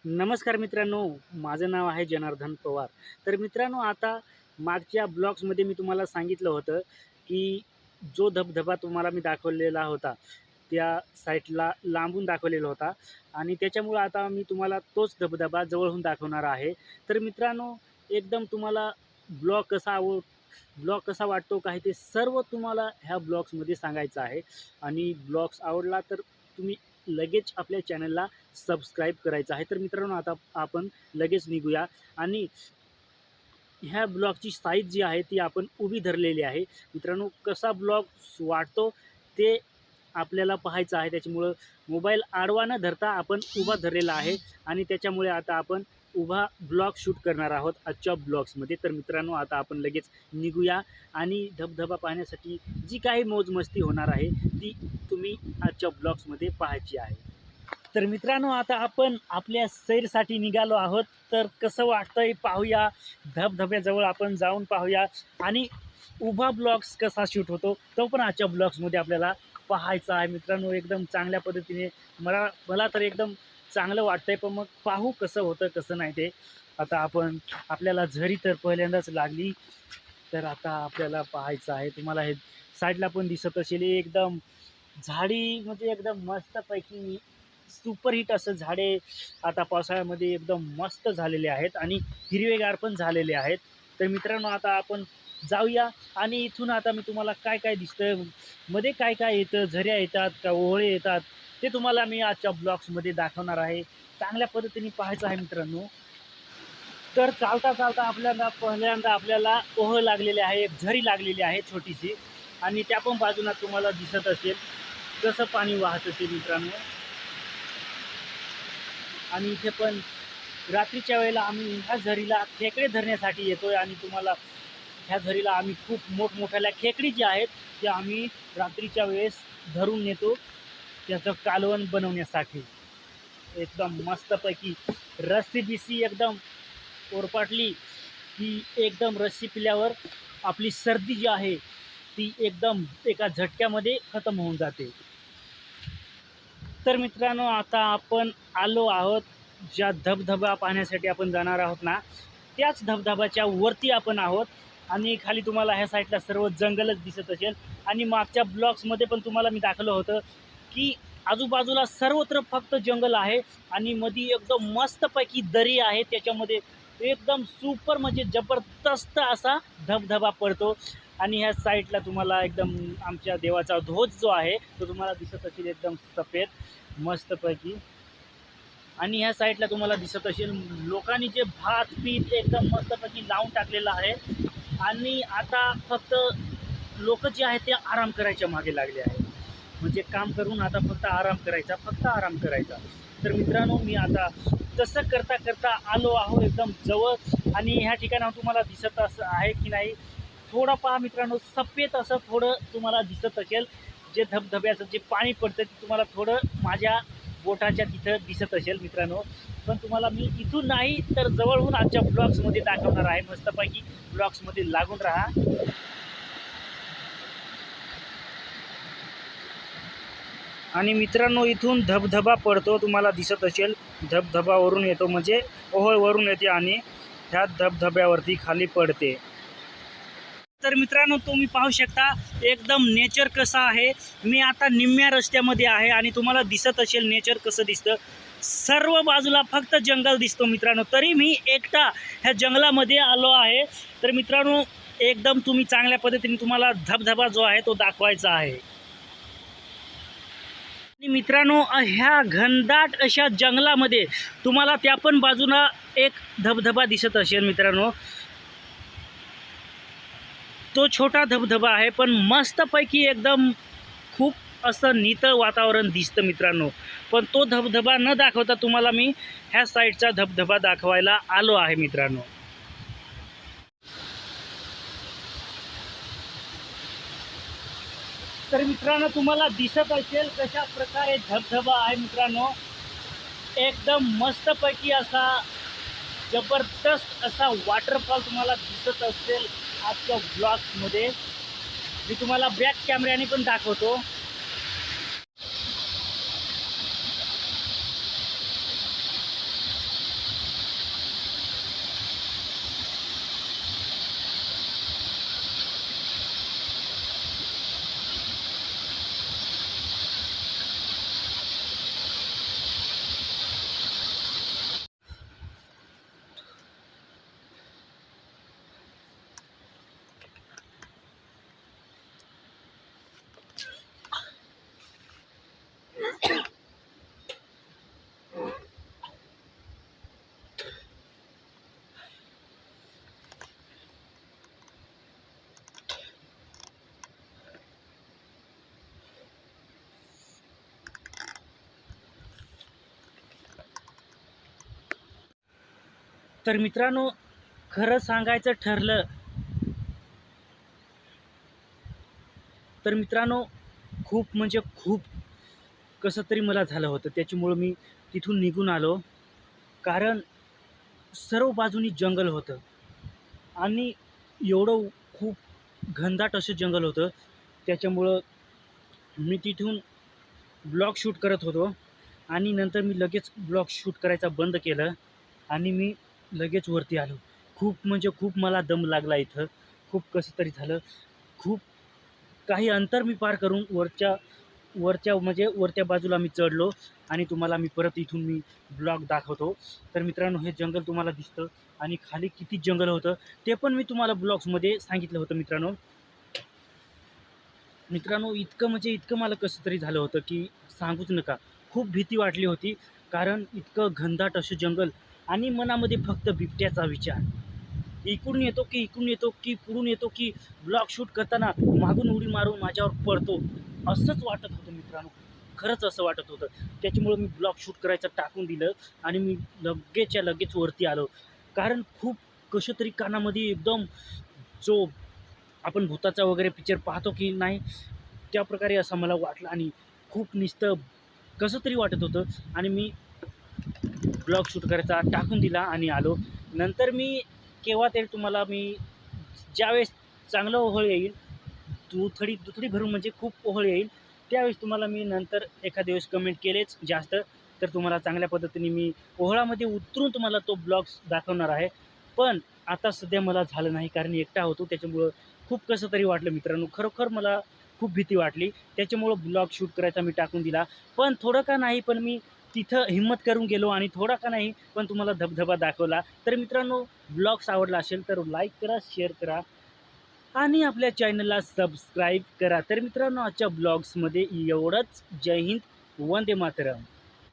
नमस्कार मित्रांनो, माझं नाव आहे जनार्दन पवार. तर मित्रांनो, आता मागच्या ब्लॉग्समध्ये मी तुम्हाला सांगितलं होतं, की जो धबधबा तुम्हाला मी दाखवलेला होता, त्या साईटला लांबून दाखवलेला होता आणि त्याच्यामुळं आता मी तुम्हाला तोच धबधबा जवळून दाखवणार आहे. तर मित्रांनो, एकदम तुम्हाला ब्लॉग ब्लॉग कसा वाटतो काय ते सर्व तुम्हाला ह्या ब्लॉग्समध्ये सांगायचं आहे आणि ब्लॉग्स आवडला तर तुम्ही लगेच आपल्या चॅनलला सबस्क्राईब करायचं आहे. तर मित्रांनो, आता आपण लगेच निघूया आणि ह्या ब्लॉगची साईज जी आहे ती आपण उभी धरलेली आहे. मित्रांनो, कसा ब्लॉग वाटतो ते आपल्याला पाहायचं आहे. त्याच्यामुळं मोबाईल आडवा न धरता आपण उभा धरलेला आहे आणि त्याच्यामुळे आता आपण उभा ब्लॉग शूट करणार आहोत आजच्या ब्लॉग्समध्ये. तर मित्रांनो, आता आपण लगेच निघूया आणि धबधबा पाहण्यासाठी जी काही मौज-मस्ती होणार आहे ती तुम्ही आजच्या ब्लॉग्समध्ये पाहायची आहे. तर मित्रांनो, आता आपण आपल्या सैरसाठी निघालो आहोत. तर कसं वाटतंय पाहूया. धबधब्याजवळ आपण जाऊन पाहूया आणि उभा ब्लॉग्स कसा शूट होतो तो पण आजच्या ब्लॉग्समध्ये आपल्याला पाहायचा आहे. मित्रांनो, एकदम चांगल्या पद्धतीने मला मला तर एकदम चांगलं वाटतंय, पण मग पाहू कसं होतं कसं नाही ते. आता आपल्याला झरी तर पहिल्यांदाच लागली, तर आता आपल्याला पाहायचं आहे. तुम्हाला हे साईडला पण दिसत असेल एकदम झाडी, म्हणजे एकदम मस्तपैकी सुपरहिट असं झाडे आता पावसाळ्यामध्ये एकदम मस्त झालेले आहेत आणि हिरवेगार पण झालेले आहेत. तर मित्रांनो, आता आपण जाऊया आणि इथून आता मी तुम्हाला काय काय दिसतं, मध्ये काय काय येतं, झऱ्या येतात का ओहळे येतात, ते तुम्हाला मी आजच्या ब्लॉग्समध्ये दाखवणार आहे. चांगल्या पद्धतीने पाहायचं आहे मित्रांनो. तर चालता चालता पहिल्यांदा आपल्याला ओहळ लागलेले आहे, एक झरी लागलेली आहे छोटीशी आणि त्या पण बाजूला तुम्हाला दिसत असेल कसं पाणी वाहत असेल मित्रांनो. आणि इथे पण रात्रीच्या वेळेला आम्ही ह्या झरीला खेकडे धरण्यासाठी येतोय आणि तुम्हाला ह्या झरीला आम्ही खूप मोठमोठ्याल्या खेकडी जी आहेत त्या आम्ही रात्रीच्या वेळेस धरून नेतो त्याचं कालवण बनवण्यासाठी. एकदम मस्तपैकी रस्सी बिसी एकदम ओरपाटली की एकदम रस्सी पिल्यावर आपली सर्दी जी आहे ती एकदम एका झटक्यामध्ये खतम होऊन जाते. तर मित्रांनो, आता आपण आलो आहोत ज्या धबधबा पाहण्यासाठी आपण जाणार आहोत ना, त्याच धबधबाच्या वरती आपण आहोत आणि खाली तुम्हाला ह्या साईडला सर्व जंगलच दिसत असेल आणि मागच्या ब्लॉग्समध्ये पण तुम्हाला मी दाखवलं होतं की आजूबाजूला सर्वत्र फक्त जंगल आहे आणि मध्ये एकदम मस्तपैकी दरी आहे. त्याच्यामध्ये एकदम सुपर म्हणजे जबरदस्त असा धबधबा पडतो आणि ह्या साईडला तुम्हाला एकदम आमच्या देवाचा ध्वज जो आहे तो तुम्हाला दिसत असेल एकदम सफेद मस्तपैकी. आणि ह्या साईडला तुम्हाला दिसत असेल लोकांनी जे भात पीठ एकदम मस्तपैकी लावून टाकलेलं आहे आणि आता फक्त लोक जे आहेत ते आराम करायच्या मागे लागले आहे. म्हणजे काम करून आता फक्त आराम करायचा. तर मित्रांनो, मी आता तसं करता करता आलो आहो एकदम जवळ आणि ह्या ठिकाणावर तुम्हाला दिसत असं आहे की नाही, थोडं पहा मित्रांनो, सफेद असं थोडं तुम्हाला दिसत असेल. जे धबधब्याचं जे पाणी पडतं ते तुम्हाला थोडं माझ्या बोटाच्या तिथं दिसत असेल मित्रांनो. पण तुम्हाला मी इथून नाही तर जवळहून आजच्या ब्लॉग्समध्ये दाखवणार आहे. मस्तपैकी ब्लॉग्समध्ये लागून राहा. आणि मित्रांनो, इथून धबधबा पडतो तुम्हाला दिसत असेल. धबधबावरून येतो म्हणजे ओहळवरून येते आणि ह्या धबधब्यावरती खाली पडते. तर मित्रांनो, तुम्ही पाहू शकता एकदम नेचर कसं आहे. मी आता निम्म्या रस्त्यामध्ये आहे आणि तुम्हाला दिसत असेल नेचर कसं दिसतं. सर्व बाजूला फक्त जंगल दिसतो मित्रांनो, तरी मी एकटा ह्या जंगलामध्ये आलो आहे. तर मित्रांनो, एकदम तुम्ही चांगल्या पद्धतीने तुम्हाला धबधबा जो आहे तो दाखवायचा आहे. आणि मित्रांनो, ह्या घनदाट अशा जंगलामध्ये तुम्हाला त्या पण बाजूला एक धबधबा दिसत असेल मित्रांनो. तो छोटा धबधबा आहे पण मस्तपैकी एकदम खूप असं नितळ वातावरण दिसतं मित्रांनो. पण तो धबधबा न दाखवता तुम्हाला मी ह्या साईडचा धबधबा दाखवायला आलो आहे मित्रांनो. तर मित्रांनो, तुम्हाला दिसत असेल कशा प्रकारे धबधबा आहे मित्रांनो. एकदम मस्तपैकी असा जबरदस्त असा वॉटरफॉल तुम्हाला दिसत असेल आजच्या ब्लॉग्समध्ये. मी तुम्हाला बॅक कॅमेऱ्याने पण दाखवतो. तर मित्रांनो, खरं सांगायचं ठरलं तर मित्रांनो, खूप म्हणजे खूप कसं तरी मला झालं होतं. त्याच्यामुळं मी तिथून निघून आलो. कारण सर्व बाजूनी जंगल होतं आणि एवढं खूप घनदाट असं जंगल होतं. त्याच्यामुळं मी तिथून ब्लॉग शूट करत होतो आणि नंतर मी लगेच ब्लॉग शूट करायचा बंद केलं आणि मी लगेच वरती आलो. खूप म्हणजे खूप मला दम लागला इथं. खूप कसं तरी झालं. खूप काही अंतर मी पार करून वरच्या वरच्या म्हणजे वरच्या बाजूला मी चढलो आणि तुम्हाला मी परत इथून मी ब्लॉग दाखवतो. तर मित्रांनो, हे जंगल तुम्हाला दिसतं आणि खाली किती जंगल होतं ते पण मी तुम्हाला ब्लॉग्समध्ये सांगितलं होतं मित्रांनो. मित्रांनो, इतकं म्हणजे इतकं मला कसं तरी झालं होतं की सांगूच नका. खूप भीती वाटली होती कारण इतकं घनदाट असं जंगल आणि मनामध्ये फक्त बिबट्याचा विचार. इकडून येतो की इकडून येतो की पुढून येतो की ब्लॉग शूट करताना मागून उडी मारून माझ्यावर पडतो, असंच वाटत होतं मित्रांनो. खरंच असं वाटत होतं. त्याच्यामुळं मी ब्लॉग शूट करायचं टाकून दिलं आणि मी लगेचच्या लगेच वरती आलो. कारण खूप कसं तरी कानामध्ये एकदम जो आपण भुताचा वगैरे पिक्चर पाहतो की नाही, त्याप्रकारे असं मला वाटलं आणि खूप नुसतं कसं तरी वाटत होतं आणि मी ब्लॉग शूट करायचा टाकून दिला आणि आलो. नंतर मी केव्हा तरी तुम्हाला मी ज्यावेळेस चांगलं ओहळ येईल, दुथडी भरून म्हणजे खूप ओहळ येईल, त्यावेळेस तुम्हाला मी नंतर एखाद्या वेळेस कमेंट केलेच जास्त, तर तुम्हाला चांगल्या पद्धतीने मी ओहळामध्ये उतरून तुम्हाला तो ब्लॉग्स दाखवणार आहे. पण आता सध्या मला झालं नाही कारण एकटा होतो त्याच्यामुळं खूप कसं तरी वाटलं मित्रांनो. खरोखर मला खूप भीती वाटली. त्याच्यामुळं ब्लॉग शूट करायचा मी टाकून दिला. पण थोडं का नाही पण मी तिथं हिम्मत करून गेलो आणि थोडा का नाही पण तुम्हाला धबधबा दाखवला. तर मित्रांनो, ब्लॉग्स आवडला असेल तर लाईक करा, शेअर करा आणि आपल्या चॅनलला सबस्क्राईब करा. तर मित्रांनो, आजच्या ब्लॉग्समध्ये एवढंच. जय हिंद, वंदे मातरम.